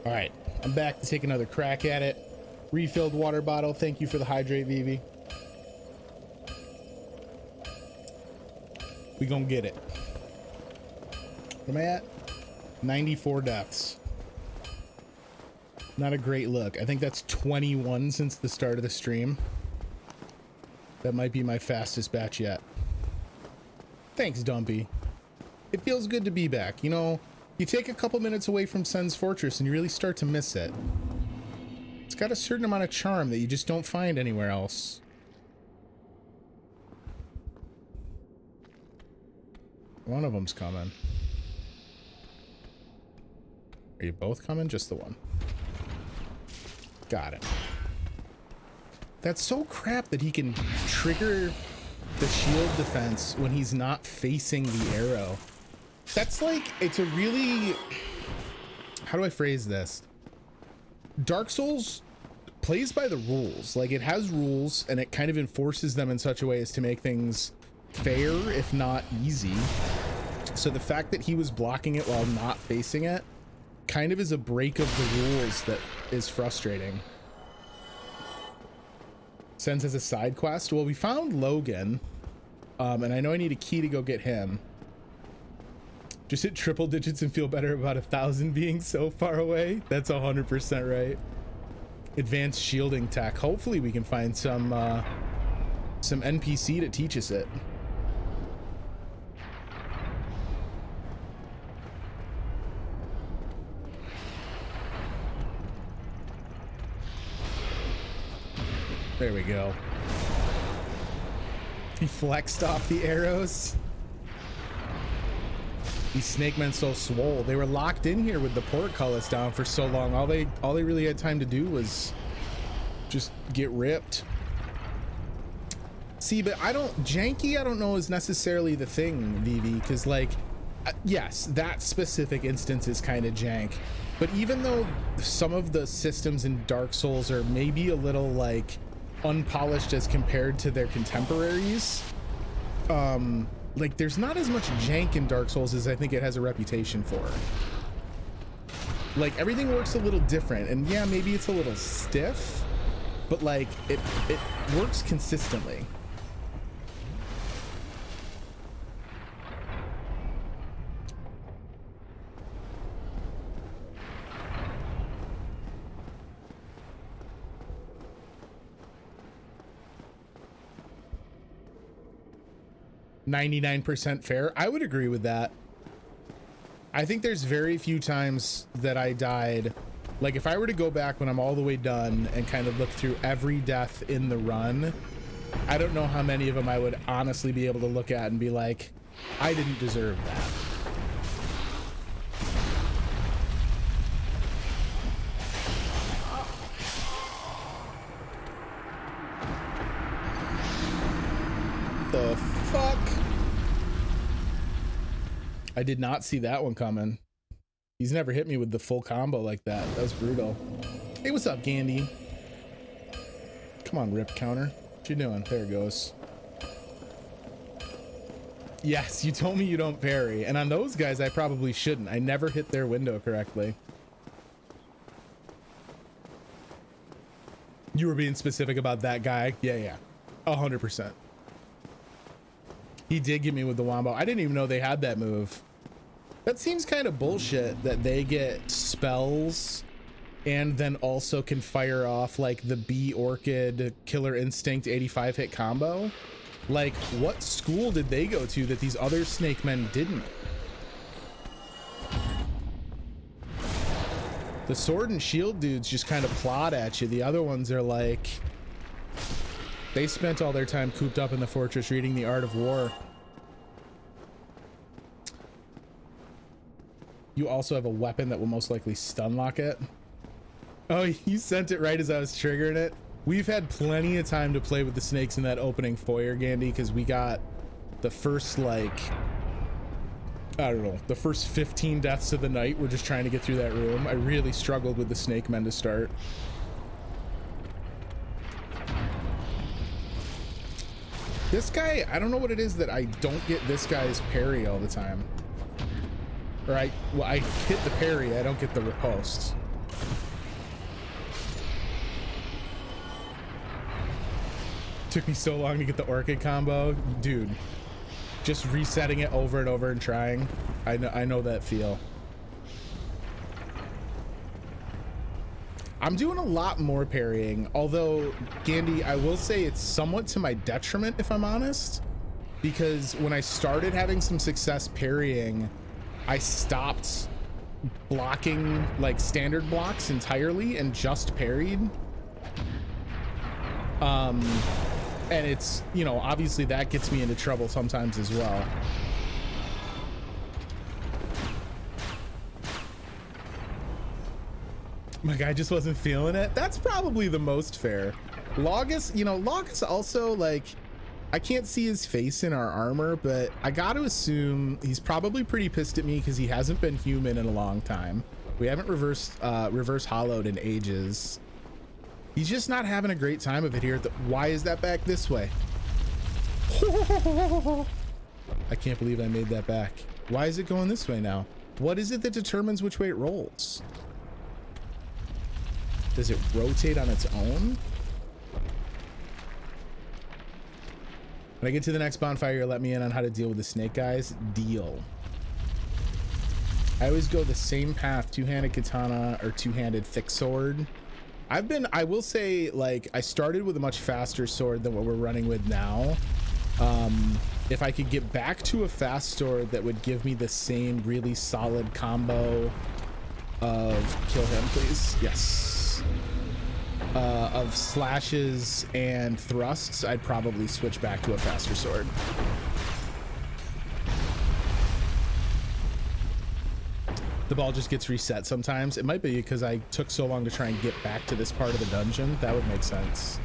All right, I'm back to take another crack at it. Refilled water bottle. Thank you for the hydrate, Vivi. We gonna get it. Where am I at? 94 deaths. Not a great look. I think that's 21 since the start of the stream. That might be my fastest batch yet. Thanks, Dumpy. It feels good to be back. You know, you take a couple minutes away from Sen's Fortress and you really start to miss it. It's got a certain amount of charm that you just don't find anywhere else. One of them's coming. Are you both coming? Just the one. Got it. That's so crap that he can trigger the shield defense when he's not facing the arrow. That's like, it's a really, how do I phrase this? Dark Souls plays by the rules. Like, it has rules and it kind of enforces them in such a way as to make things fair, if not easy. So the fact that he was blocking it while not facing it kind of is a break of the rules that is frustrating. Sends as a side quest. Well, we found Logan, and I know I need a key to go get him. Just hit triple digits and feel better about 1,000 being so far away. That's 100% right. Advanced shielding tech. Hopefully we can find some NPC to teach us it. There we go. He flexed off the arrows. These snake men so swole. They were locked in here with the portcullis down for so long. All they really had time to do was just get ripped. See, but I don't know is necessarily the thing, Vivi, because like, yes, that specific instance is kind of jank. But even though some of the systems in Dark Souls are maybe a little like unpolished as compared to their contemporaries, like there's not as much jank in Dark Souls as I think it has a reputation for. Like everything works a little different, and yeah, maybe it's a little stiff, but like it works consistently. %fair. I would agree with that. I think there's very few times that I died. Like if I were to go back when I'm all the way done and kind of look through every death in the run, I don't know how many of them I would honestly be able to look at and be like, I didn't deserve that. The fuck? I did not see that one coming. He's never hit me with the full combo like that. That was brutal. Hey, what's up, Gandhi? Come on, rip counter. What you doing? There it goes. Yes, you told me you don't parry. And on those guys, I probably shouldn't. I never hit their window correctly. You were being specific about that guy? Yeah. 100%. He did get me with the wombo. I didn't even know they had that move. That seems kind of bullshit that they get spells and then also can fire off like the Bee Orchid Killer Instinct 85 hit combo. Like, what school did they go to that these other snake men didn't? The sword and shield dudes just kind of plod at you. The other ones are like, they spent all their time cooped up in the fortress reading the Art of War. You also have a weapon that will most likely stun lock it. Oh, you sent it right as I was triggering it. We've had plenty of time to play with the snakes in that opening foyer, Gandhi, because we got the first, like, I don't know, the first 15 deaths of the night. We're just trying to get through that room. I really struggled with the snake men to start. This guy, I don't know what it is that I don't get this guy's parry all the time. Or well, I hit the parry, I don't get the riposte. Took me so long to get the orchid combo, dude. Just resetting it over and over and trying. I know that feel. I'm doing a lot more parrying, although Gandhi, I will say it's somewhat to my detriment if I'm honest, because when I started having some success parrying, I stopped blocking like standard blocks entirely and just parried. And it's, you know, obviously that gets me into trouble sometimes as well. My guy just wasn't feeling it. That's probably the most fair. Logus, you know, Logus also, like, I can't see his face in our armor, but I got to assume he's probably pretty pissed at me because he hasn't been human in a long time. We haven't reverse hollowed in ages. He's just not having a great time of it here. Why is that back this way? I can't believe I made that back. Why is it going this way now? What is it that determines which way it rolls? Does it rotate on its own? When I get to the next bonfire, you'll let me in on how to deal with the snake guys. Deal. I always go the same path, two-handed katana or two-handed thick sword. I will say, like, I started with a much faster sword than what we're running with now. If I could get back to a fast sword that would give me the same really solid combo of, kill him please, yes, of slashes and thrusts, I'd probably switch back to a faster sword. The ball just gets reset sometimes. It might be because I took so long to try and get back to this part of the dungeon. That would make sense.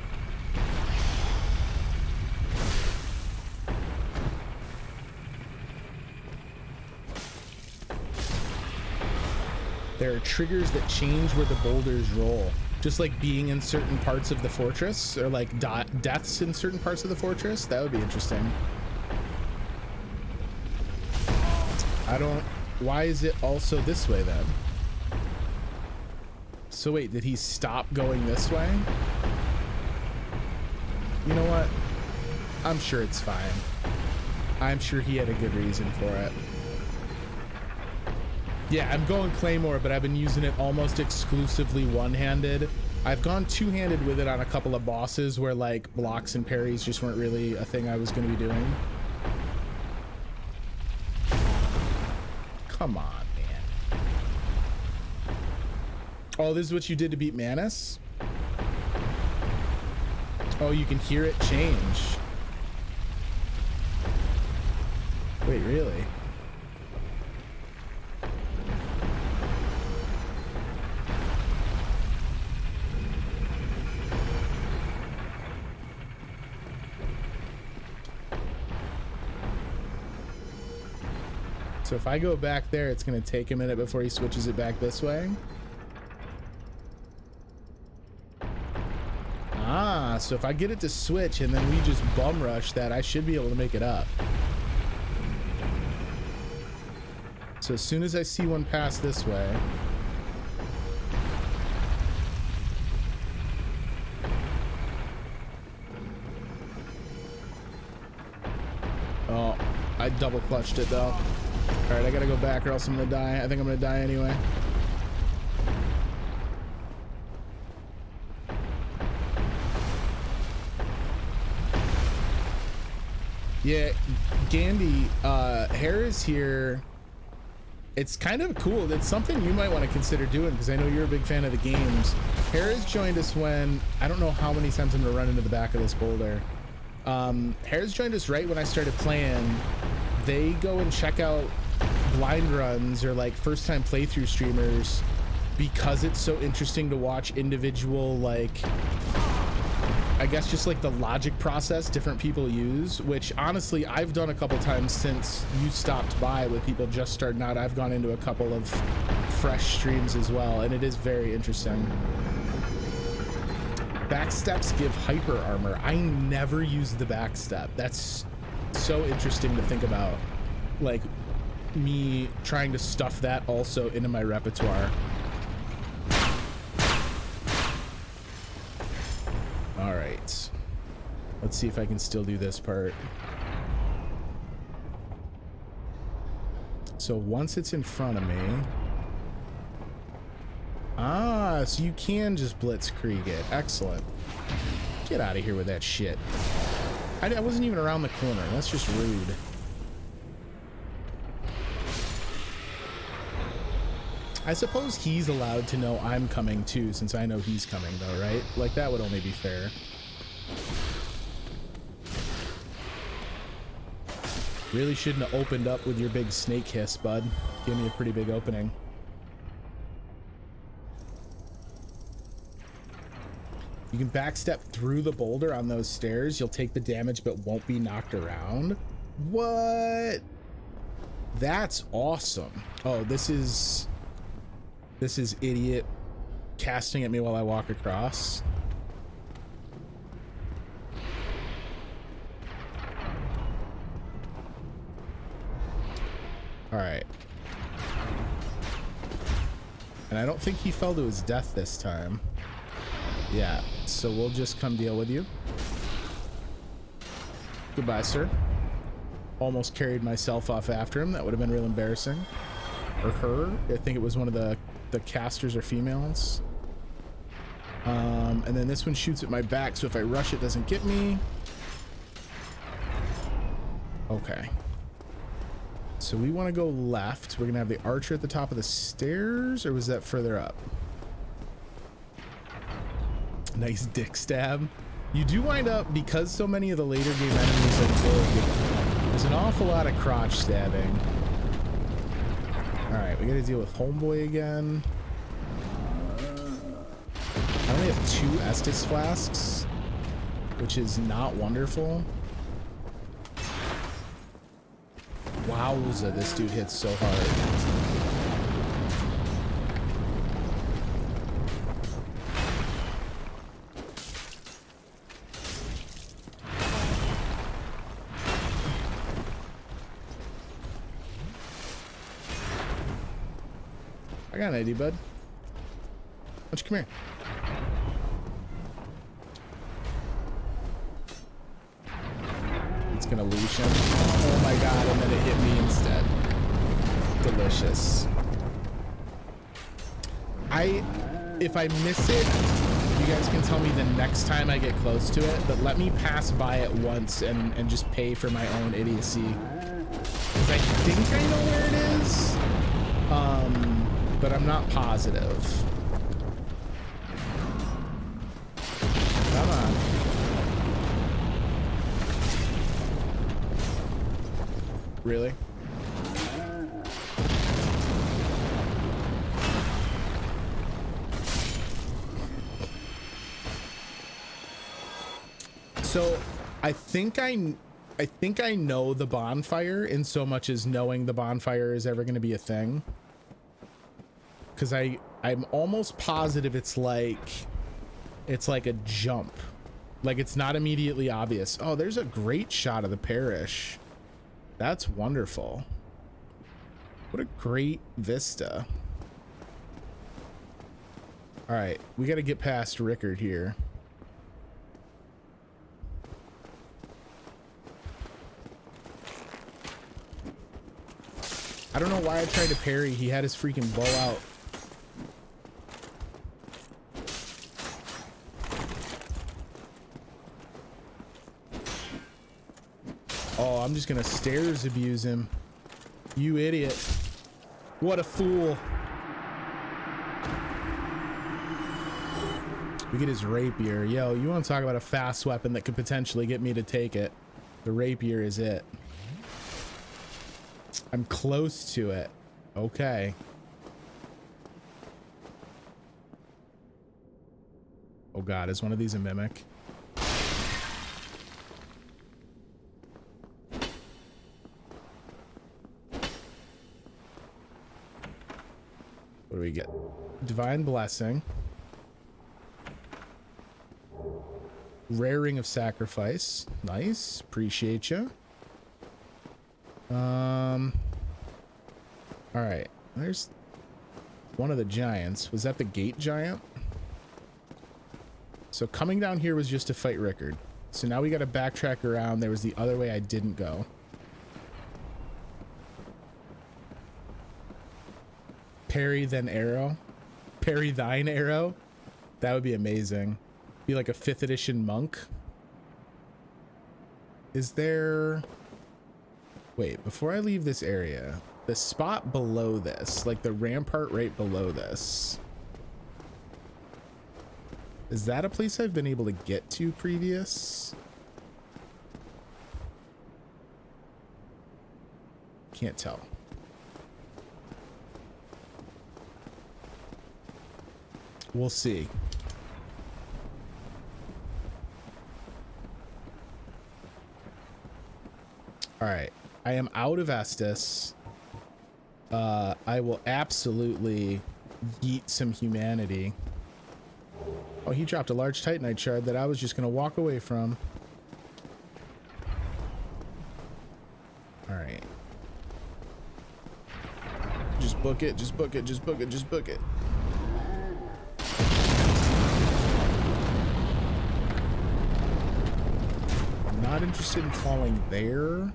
There are triggers that change where the boulders roll. Just like being in certain parts of the fortress, or like deaths in certain parts of the fortress. That would be interesting. Why is it also this way then? So wait, did he stop going this way? You know what? I'm sure it's fine. I'm sure he had a good reason for it. Yeah, I'm going Claymore, but I've been using it almost exclusively one-handed. I've gone two-handed with it on a couple of bosses where like blocks and parries just weren't really a thing I was going to be doing. Come on, man. Oh, this is what you did to beat Manus? Oh, you can hear it change. Wait, really? So if I go back there, it's going to take a minute before he switches it back this way. Ah, so if I get it to switch and then we just bum rush that, I should be able to make it up. So as soon as I see one pass this way. Oh, I double clutched it though. All right, I gotta go back or else I'm gonna die. I think I'm gonna die anyway. Yeah, Gandhi, Harris here. It's kind of cool. It's something you might want to consider doing because I know you're a big fan of the games. Harris joined us when, I don't know how many times I'm gonna run into the back of this boulder. Harris joined us right when I started playing. They go and check out blind runs or like first time playthrough streamers because it's so interesting to watch individual, like, I guess just like the logic process different people use, which honestly I've done a couple times since you stopped by with people just starting out. I've gone into a couple of fresh streams as well, and it is very interesting. Backsteps give hyper armor. I never use the backstep. That's so interesting to think about, like me trying to stuff that also into my repertoire. All right, Let's see if I can still do this part. So once it's in front of me. Ah, so you can just blitzkrieg it. Excellent. Get out of here with that shit. I wasn't even around the corner. That's just rude. I suppose he's allowed to know I'm coming too, since I know he's coming though, right? Like, that would only be fair. Really shouldn't have opened up with your big snake hiss, bud. Gave me a pretty big opening. You can backstep through the boulder on those stairs. You'll take the damage but won't be knocked around. What? That's awesome. Oh, this is idiot casting at me while I walk across. All right. And I don't think he fell to his death this time. Yeah, so we'll just come deal with you. Goodbye, sir. Almost carried myself off after him. That would have been real embarrassing. Or her. I think it was one of the casters or females. And then this one shoots at my back, so if I rush it doesn't get me. Okay. So we want to go left. We're going to have the archer at the top of the stairs, or was that further up? Nice dick stab. You do wind up, because so many of the later game enemies are big, there's an awful lot of crotch stabbing. Alright, we gotta deal with Homeboy again. I only have 2 Estus flasks, which is not wonderful. Wowza, this dude hits so hard. I got an idea, bud. Why don't you come here? It's gonna leash him. Oh my god, and then it hit me instead. Delicious. If I miss it, you guys can tell me the next time I get close to it, but let me pass by it once and just pay for my own idiocy. Because I think I know where it is. But I'm not positive. Come on. Really? So I think I know the bonfire in so much as knowing the bonfire is ever going to be a thing. Because I'm almost positive it's like a jump. Like, it's not immediately obvious. Oh, there's a great shot of the parish. That's wonderful. What a great vista. All right, we got to get past Rickard here. I don't know why I tried to parry. He had his freaking bow out. Oh, I'm just gonna stairs abuse him. You idiot. What a fool. We get his rapier. Yo, you want to talk about a fast weapon that could potentially get me to take it? The rapier is it. I'm close to it. Okay. Oh god, is one of these a mimic? What do we get? Divine Blessing. Rare Ring of Sacrifice. Nice. Appreciate you. All right. There's one of the giants. Was that the gate giant? So coming down here was just to fight Rickard. So now we got to backtrack around. There was the other way I didn't go. Parry then arrow. Parry thine arrow. That would be amazing. Be like a 5th edition monk. Is there... Wait, before I leave this area, the spot below this, like the rampart right below this, is that a place I've been able to get to previous? Can't tell. We'll see. All right. I am out of Estus. I will absolutely yeet some humanity. Oh, he dropped a large Titanite shard that I was just going to walk away from. All right. Just book it, just book it, just book it, just book it. I'm not interested in falling there.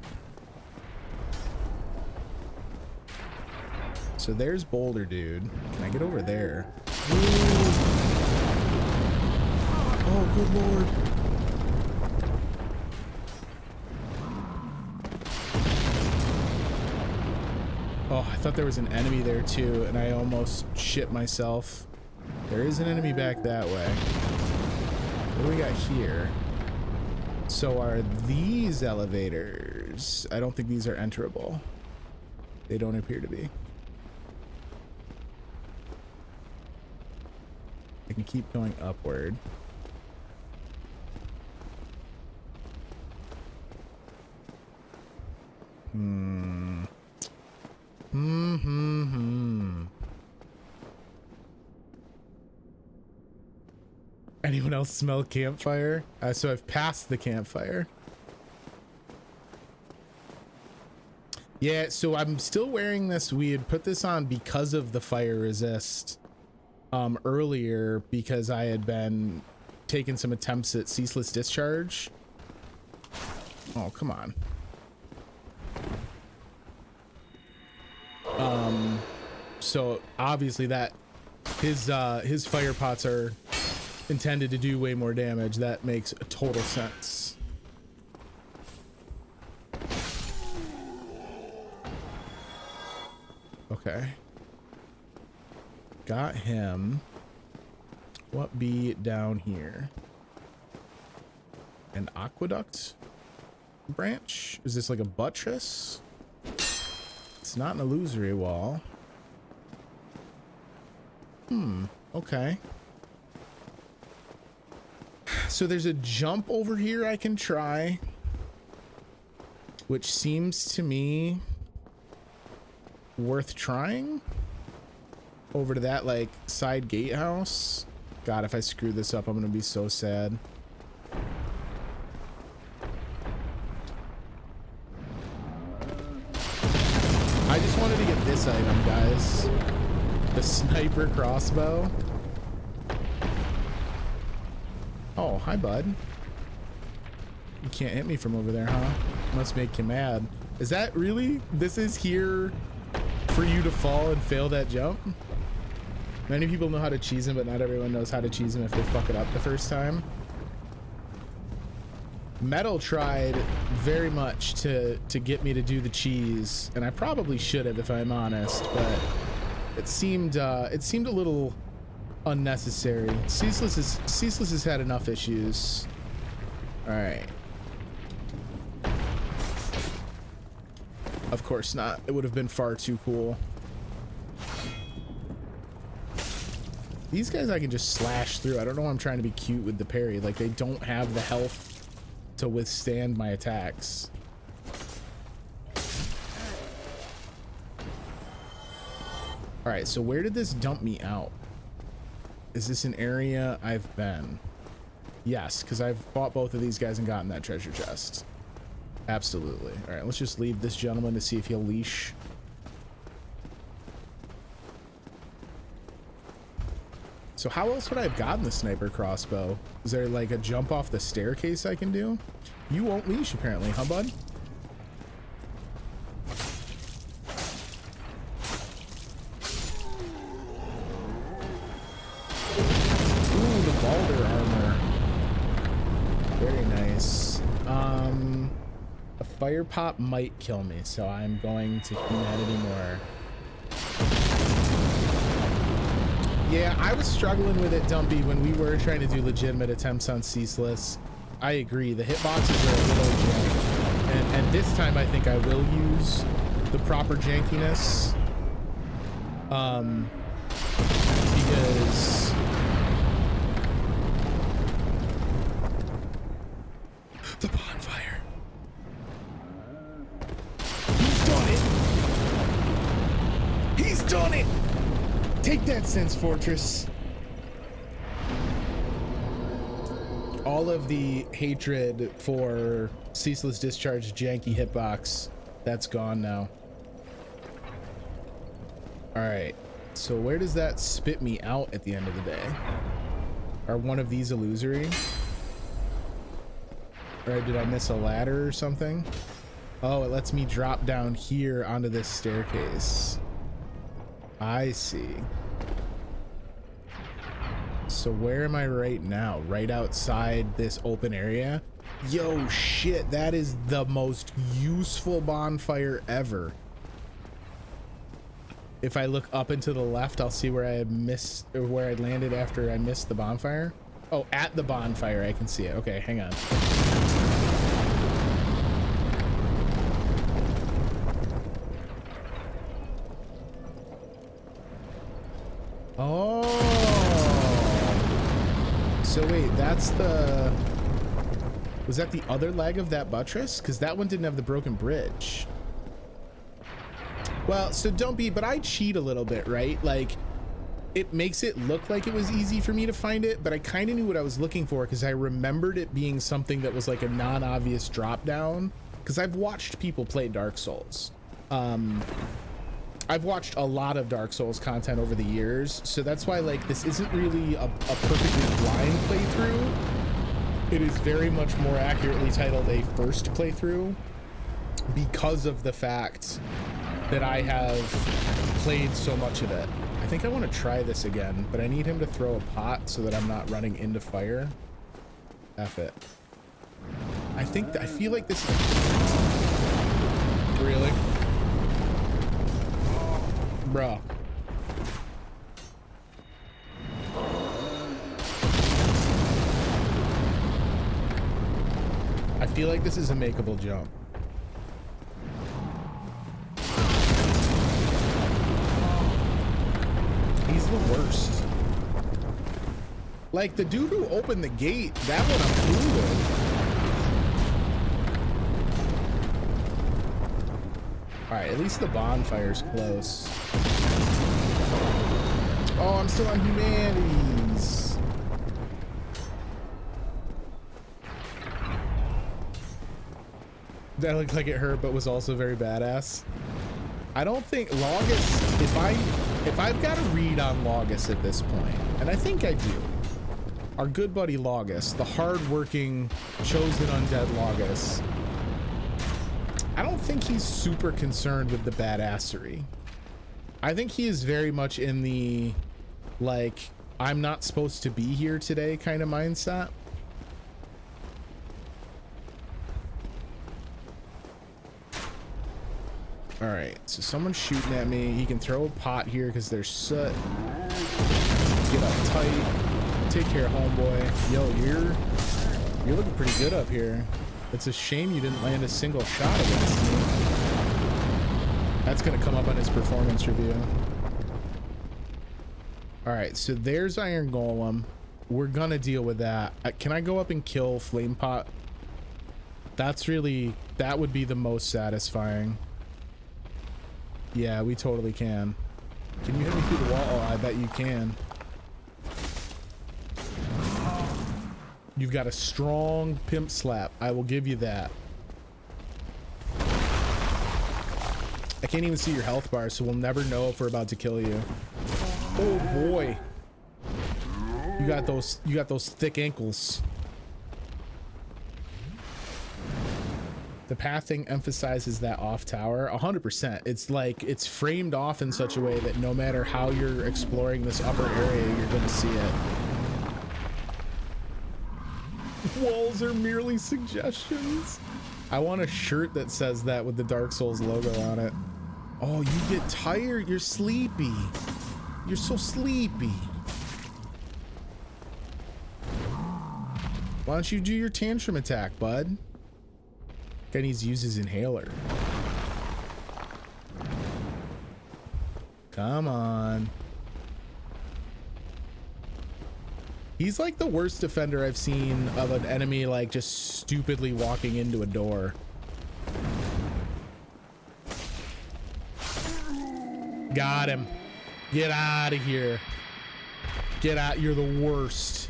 So there's Boulder Dude. Can I get over there? Ooh. Oh, good lord. Oh, I thought there was an enemy there too, and I almost shit myself. There is an enemy back that way. What do we got here? So are these elevators? I don't think these are enterable. They don't appear to be. I can keep going upward. Anyone else smell campfire? So I've passed the campfire. Yeah, so I'm still wearing this. We had put this on because of the fire resist earlier, because I had been taking some attempts at ceaseless discharge. Oh, come on. So obviously that his fire pots are intended to do way more damage. That makes a total sense. Okay. Got him. What be down here? An aqueduct branch? Is this like a buttress? It's not an illusory wall. Okay. So there's a jump over here I can try, which seems to me worth trying. Over to that like side gatehouse. God, if I screw this up, I'm gonna be so sad. I just wanted to get this item, guys. The sniper crossbow. Oh, hi, bud. You can't hit me from over there, huh? Must make you mad. Is that really? This is here for you to fall and fail that jump? Many people know how to cheese him, but not everyone knows how to cheese him if they fuck it up the first time. Metal tried very much to get me to do the cheese, and I probably should have if I'm honest, but it seemed a little unnecessary. Ceaseless has had enough issues. All right. Of course not. It would have been far too cool. These guys I can just slash through. I don't know why I'm trying to be cute with the parry. Like, they don't have the health to withstand my attacks. All right, so where did this dump me out? Is this an area I've been? Yes, because I've fought both of these guys and gotten that treasure chest. Absolutely. All right, let's just leave this gentleman to see if he'll leash. So how else would I have gotten the sniper crossbow? Is there like a jump off the staircase I can do? You won't leash apparently, huh, bud? Ooh, the Balder armor. Very nice. A fire pop might kill me, so I'm going to humanity more. Yeah, I was struggling with it, Dumpy, when we were trying to do legitimate attempts on Ceaseless. I agree, the hitboxes are a little jank. And this time I think I will use the proper jankiness. Because... the bonfire. He's done it! He's done it! Take that, Sense Fortress. All of the hatred for Ceaseless Discharge janky hitbox, that's gone now. All right, so where does that spit me out at the end of the day? Are one of these illusory? Or did I miss a ladder or something? Oh, it lets me drop down here onto this staircase. I see. So where am I right now? Right outside this open area? Yo, shit, that is the most useful bonfire ever. If I look up and to the left, I'll see where I missed, or where I landed after I missed the bonfire. Oh, at the bonfire, I can see it. Okay, hang on. Oh. So wait, that's the... Was that the other leg of that buttress? Because that one didn't have the broken bridge. Well, so don't be, but I cheat a little bit, right? Like, it makes it look like it was easy for me to find it, but I kind of knew what I was looking for because I remembered it being something that was like a non-obvious drop down. Because I've watched people play Dark Souls. I've watched a lot of Dark Souls content over the years, so that's why like this isn't really a perfectly blind playthrough. It is very much more accurately titled a first playthrough because of the fact that I have played so much of it. I think I want to try this again, but I need him to throw a pot so that I'm not running into fire. F it. I feel like this is... Really? Bruh. I feel like this is a makeable jump. He's the worst. Like the dude who opened the gate, that one I'm cool with. All right, at least the bonfire's close. Oh, I'm still on humanities. That looked like it hurt, but was also very badass. I don't think Logus, if I've got a read on Logus at this point, and I think I do, our good buddy Logus, the hard-working, chosen undead Logus, I don't think he's super concerned with the badassery. I think he is very much in the, like, I'm not supposed to be here today kind of mindset. All right, so someone's shooting at me. He can throw a pot here because there's soot. Get up tight. Take care, homeboy. Yo, you're looking pretty good up here. It's a shame you didn't land a single shot against me. That's gonna come up on his performance review. All right, so there's Iron Golem. We're gonna deal with that. Can I go up and kill Flame Pot? That would be the most satisfying. Yeah, we totally can. Can you hit me through the wall? Oh, I bet you can. You've got a strong pimp slap. I will give you that. I can't even see your health bar, so we'll never know if we're about to kill you. Oh boy. You got those thick ankles. The pathing emphasizes that off tower 100%. It's like it's framed off in such a way that no matter how you're exploring this upper area, you're going to see it. Walls are merely suggestions. I want a shirt that says that with the Dark Souls logo on it. Oh, you get tired. You're sleepy. You're so sleepy. Why don't you do your tantrum attack, bud? Guy needs to use his inhaler. Come on. He's like the worst defender I've seen of an enemy, like just stupidly walking into a door. Got him. Get out of here. Get out. You're the worst.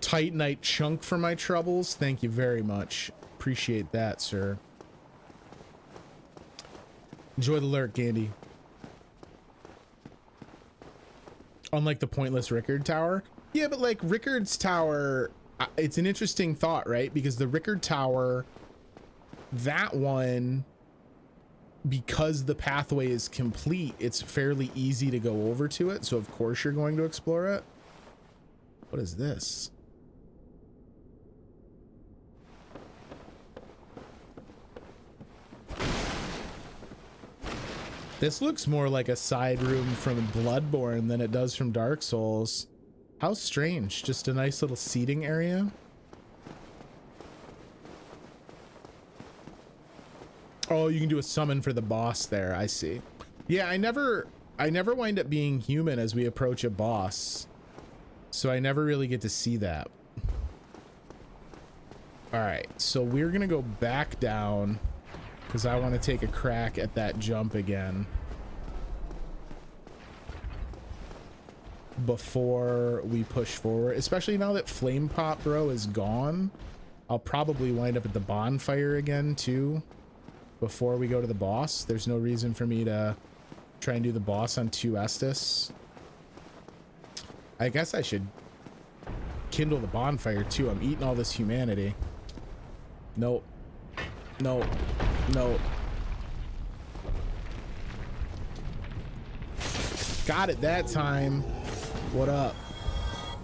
Titanite chunk for my troubles. Thank you very much. Appreciate that, sir. Enjoy the lurk, Gandy. Unlike the pointless Rickard Tower. Yeah, but like Rickard's Tower, it's an interesting thought, right? Because the Rickard Tower, that one, because the pathway is complete, it's fairly easy to go over to it. So of course you're going to explore it. What is this? This looks more like a side room from Bloodborne than it does from Dark Souls. How strange. Just a nice little seating area. Oh, you can do a summon for the boss there. I see. Yeah, I never wind up being human as we approach a boss. So I never really get to see that. All right, so we're going to go back down because I want to take a crack at that jump again before we push forward, especially now that Flame Pop Bro is gone. I'll probably wind up at the bonfire again too before we go to the boss. There's no reason for me to try and do the boss on 2 Estus. I guess I should kindle the bonfire too. I'm eating all this humanity. Nope. Nope. No. Got it that time. What up?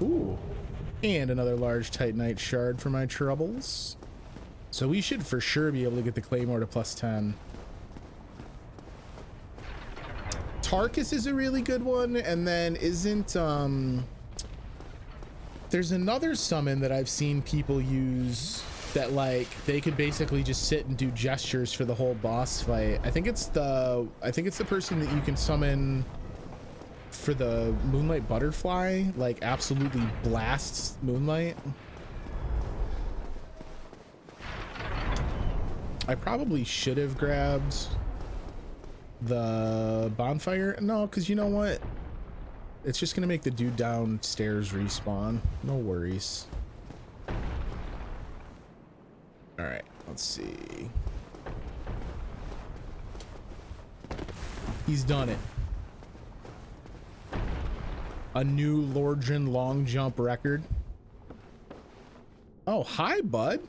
Ooh. And another large Titanite shard for my troubles. So we should for sure be able to get the Claymore to +10. Tarkus is a really good one, and then isn't there's another summon that I've seen people use that like they could basically just sit and do gestures for the whole boss fight. I think it's the person that you can summon for the Moonlight Butterfly, like absolutely blasts Moonlight. I probably should have grabbed the bonfire. No, because you know what? It's just gonna make the dude downstairs respawn. No worries. All right, let's see. He's done it. A new Lordran long jump record. Oh, hi, bud.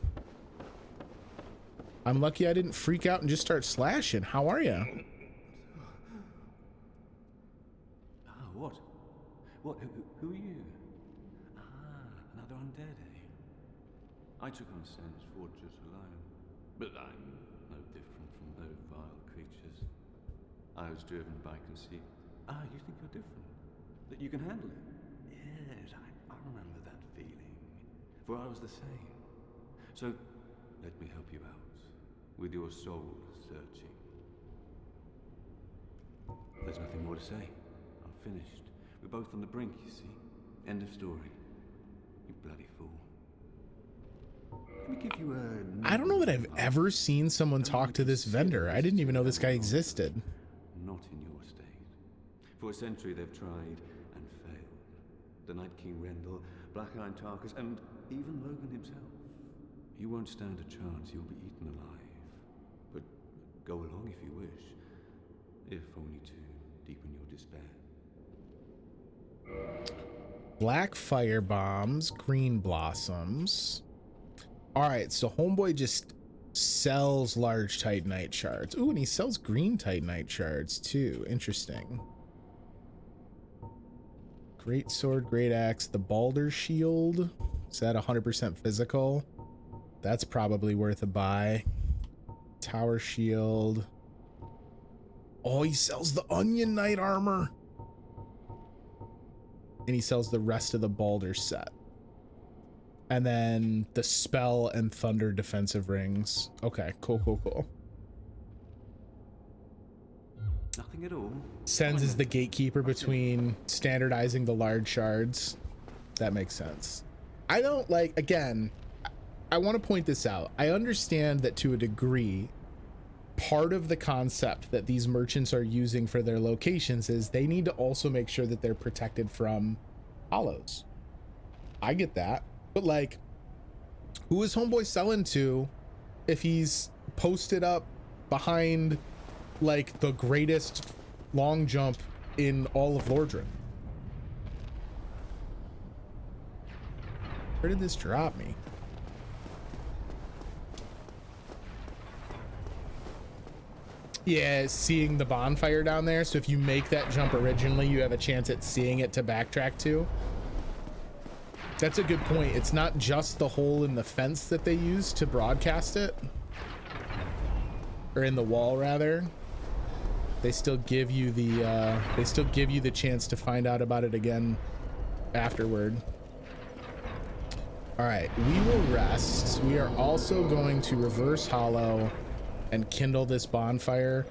I'm lucky I didn't freak out and just start slashing. How are you? What? What? Who are you? Another undead, eh? I took on Sen's fortress alone, but I'm no different from those vile creatures. I was driven by conceit. You think you're different? That you can handle it? Yes, I remember that feeling. For I was the same. So, let me help you out with your soul searching. There's nothing more to say. I'm finished. We're both on the brink, you see. End of story. You bloody fool. Let me give you a... I don't know that I've ever seen someone talk to this vendor. I didn't even know this guy existed. Not in your state. For a century they've tried and failed. The Night King Rendell, Black Iron Tarkus, and even Logan himself. You won't stand a chance. You'll be eaten alive. But go along if you wish. If only to deepen your despair. black fire bombs, green blossoms. All right, so homeboy just sells large titanite shards. Ooh, and he sells green titanite shards too. Interesting. Great sword, great axe, the Balder shield. Is that 100% physical? That's probably worth a buy. Tower shield. Oh, he sells the onion knight armor. And he sells the rest of the Balder set. And then the spell and thunder defensive rings. Okay, cool, cool, cool. Nothing at all. Sens is the gatekeeper between standardizing the large shards. That makes sense. I don't like, again, I want to point this out. I understand that to a degree, part of the concept that these merchants are using for their locations is they need to also make sure that they're protected from hollows. I get that. But like, who is homeboy selling to if he's posted up behind like the greatest long jump in all of Lordran? Where did this drop me? Yeah, seeing the bonfire down there. So if you make that jump originally, you have a chance at seeing it to backtrack to. That's a good point. It's not just the hole in the fence that they use to broadcast it, or in the wall rather. They still give you the chance to find out about it again afterward. All right, we will rest. We are also going to reverse hollow and kindle this bonfire.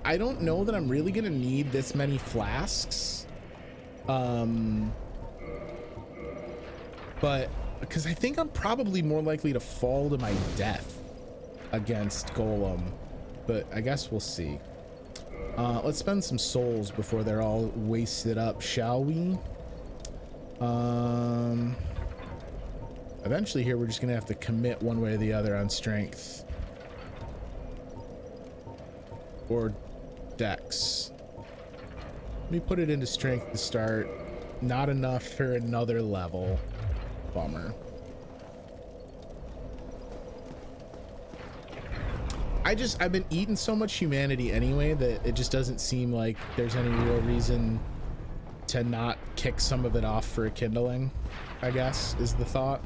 I don't know that I'm really gonna need this many flasks. But because I think I'm probably more likely to fall to my death against Golem, but I guess we'll see. Let's spend some souls before they're all wasted up, shall we? Eventually here, we're just gonna have to commit one way or the other on strength. Or dex. Let me put it into strength to start. Not enough for another level. Bummer. I've been eating so much humanity anyway that it just doesn't seem like there's any real reason to not kick some of it off for a kindling, I guess, is the thought.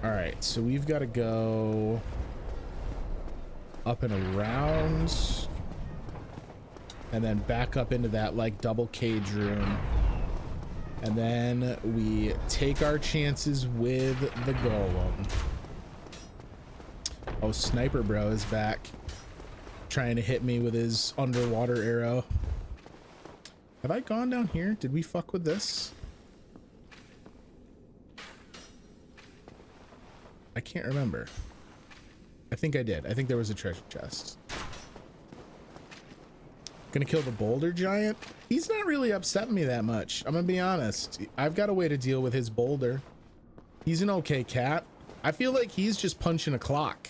All right, so we've got to go up and around and then back up into that like double cage room. And then we take our chances with the golem. Oh, Sniper Bro is back, trying to hit me with his underwater arrow. Have I gone down here? Did we fuck with this? I can't remember. I think I did. I think there was a treasure chest. Gonna kill the boulder giant. He's not really upsetting me that much. I'm gonna be honest. I've got a way to deal with his boulder. He's an okay cat. I feel like he's just punching a clock.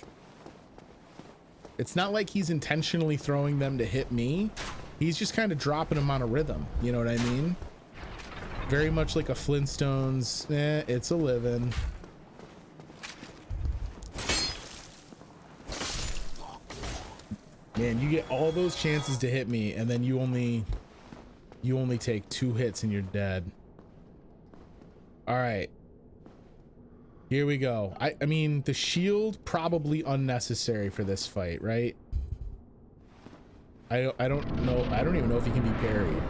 It's not like he's intentionally throwing them to hit me. He's just kind of dropping them on a rhythm. You know what I mean? Very much like a Flintstones. It's a living. Man, you get all those chances to hit me, and then you only take 2 hits and you're dead. All right, here we go. I mean, the shield probably unnecessary for this fight, right? I don't know. I don't even know if he can be parried.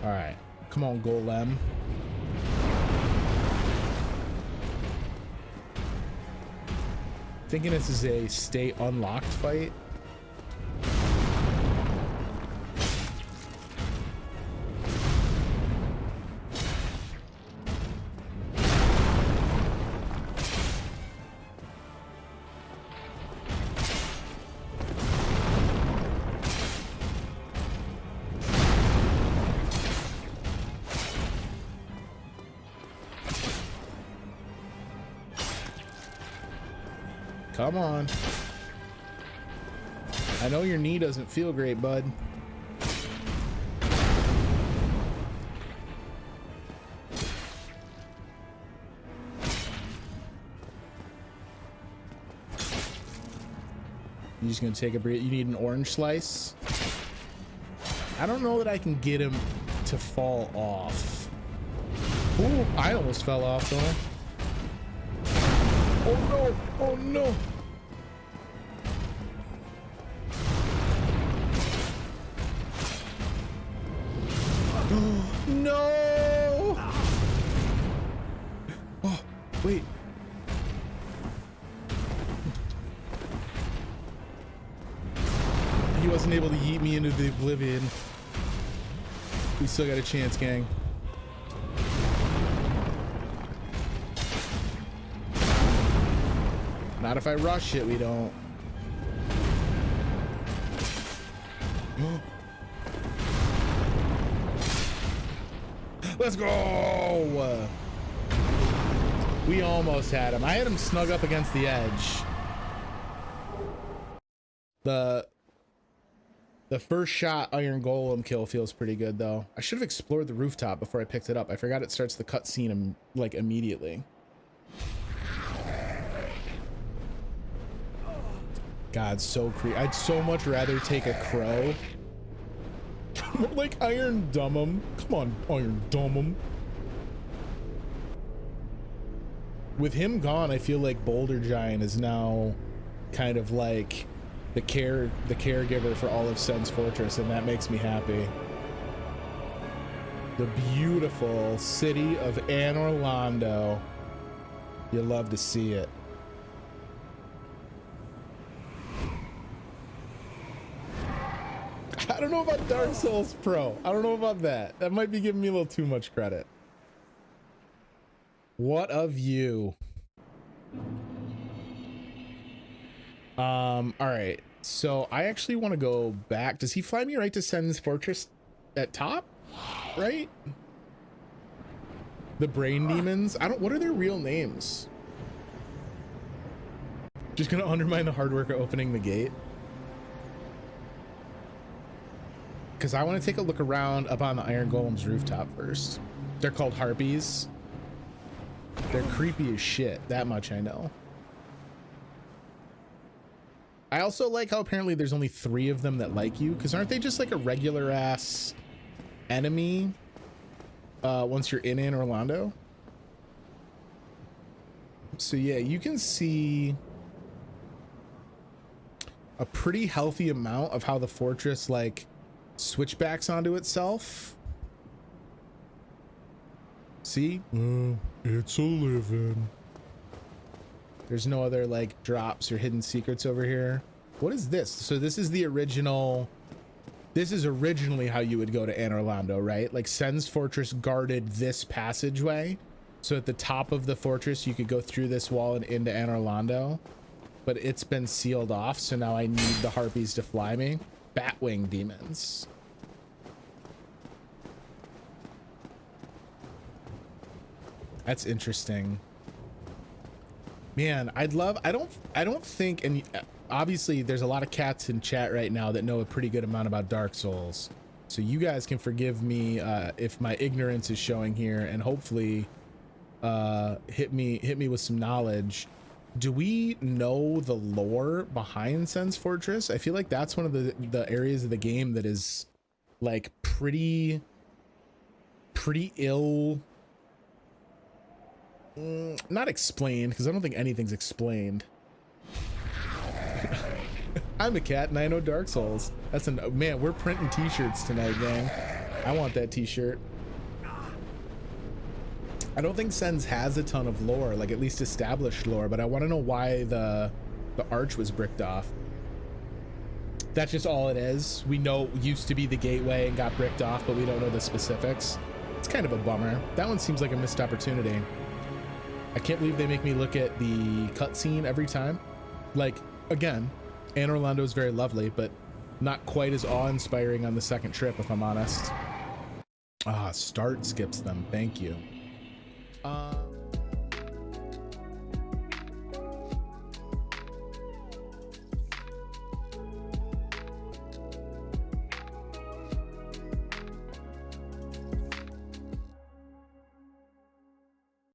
All right, come on, Golem. Thinking this is a stay unlocked fight. Come on. I know your knee doesn't feel great, bud. You're just gonna take a breath. You need an orange slice. I don't know that I can get him to fall off. Ooh, I almost fell off though. Oh no! Oh no! No! Oh, wait. He wasn't able to yeet me into the oblivion. We still got a chance, gang. Not if I rush it, we don't. Let's go! We almost had him. I had him snug up against the edge. The first shot Iron Golem kill feels pretty good though. I should have explored the rooftop before I picked it up. I forgot it starts the cutscene like immediately. God, so creepy. I'd so much rather take a crow. Like Iron Dumb'em. Come on, Iron Dumb'em. With him gone, I feel like Boulder Giant is now kind of like the caregiver for all of Sen's Fortress, and that makes me happy. The beautiful city of Anor Londo. You love to see it. I don't know about Dark Souls Pro. I don't know about that. That might be giving me a little too much credit. What of you? All right. So I actually want to go back. Does he fly me right to Sen's Fortress at top? Right? The brain demons? What are their real names? Just gonna undermine the hard work of opening the gate. Because I want to take a look around up on the Iron Golem's rooftop first. They're called harpies. They're creepy as shit. That much I know. I also like how apparently there's only 3 of them that like you. Because aren't they just like a regular ass enemy once you're in Anor Londo? So yeah, you can see a pretty healthy amount of how the fortress like switchbacks onto itself. See? It's a living. There's no other like drops or hidden secrets over here. What is this? So this is the original. This is originally how you would go to Anor Londo, right? Like Sen's Fortress guarded this passageway. So at the top of the fortress, you could go through this wall and into Anor Londo. But it's been sealed off. So now I need the harpies to fly me. Batwing demons. That's interesting. Man, I'd love, I don't think, and obviously there's a lot of cats in chat right now that know a pretty good amount about Dark Souls. So you guys can forgive me if my ignorance is showing here, and hopefully hit me with some knowledge. Do we know the lore behind Sen's Fortress? I feel like that's one of the areas of the game that is like pretty ill, not explained, because I don't think anything's explained. I'm a cat and I know Dark Souls. That's man, we're printing t-shirts tonight, gang. I want that t-shirt. I don't think Sen's has a ton of lore, like at least established lore, but I want to know why the arch was bricked off. That's just all it is. We know it used to be the gateway and got bricked off, but we don't know the specifics. It's kind of a bummer. That one seems like a missed opportunity. I can't believe they make me look at the cutscene every time. Like, again, Anor Londo is very lovely, but not quite as awe-inspiring on the second trip, if I'm honest. Ah, start skips them. Thank you.